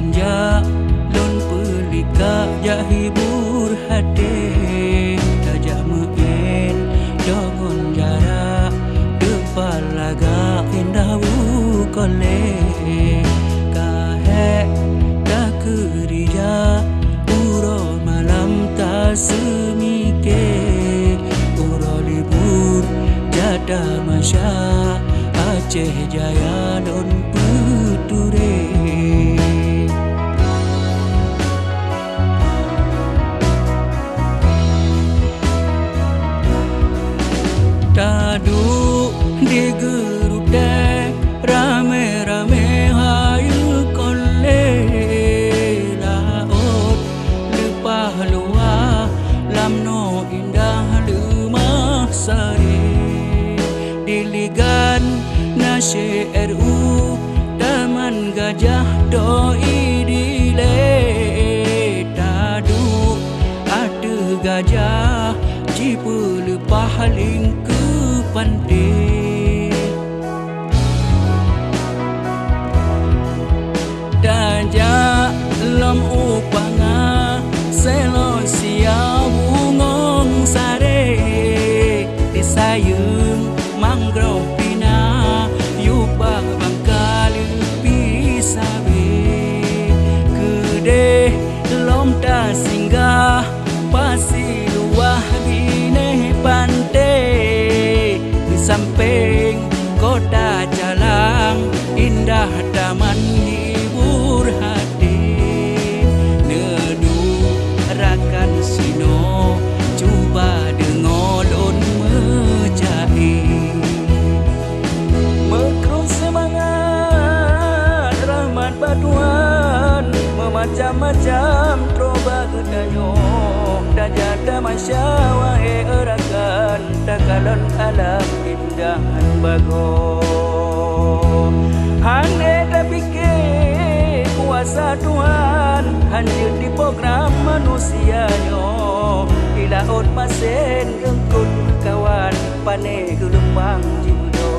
tanja lon pelika ja hibur hati tajak meen dogon jarak depan laga indah kole kahe tak kerja uro malam tak semike uro libur jada masya Aceh Jaya don Peture Tadu di gerude rame-rame hayu kole laut lepah luah lamno indah lemah sari diligan Nasye RU Taman Gajah Doi dile tadu ada gajah jipu lepah lingku pandai dajak lom upanga selo siau bungong sare disayung mangrove pina yubah bangkal pisabe gede lom ta singgah pasi luah bine pantai di samping kota Jalang indah taman hibur hati nedu rakan sino cuba dengolon menjahit mekrung semangat rahmat baduan memacam-macam troba gedayo dan jada masya wahe erakan dakalon alam indahan bago hane dah fikir kuasa Tuhan hanya di program manusianya ilaut masen gengkut kawan pane gelembang jibudo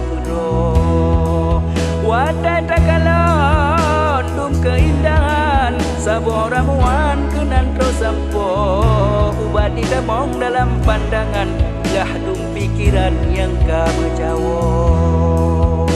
wadai dakalon dum keindahan sabo ramuan kenan terus sampo ubat didamong dalam pandangan gahdum pikiran yang kamu jawab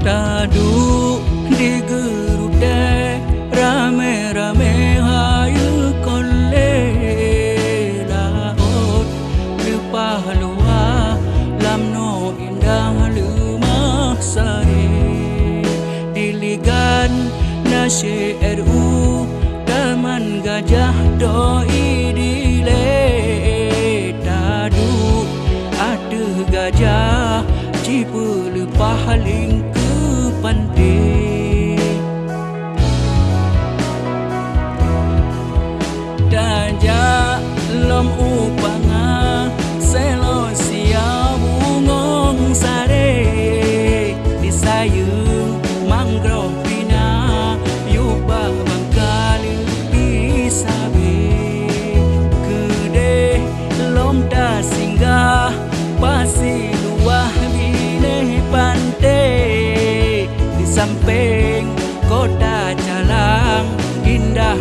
tadu di gerude rame-rame hayu kole laut lepah luah lamno indah lemah sari diligan Nasye RU Taman Gajah Doi dile tadu ada gajah jipu lepah lingku pandai dajak lom upanga selo siau bungong sare disayung mangrove pina yubah bangkal pisabe gede lom ta singgah pasi luah bine pantai di samping kota Jalang indah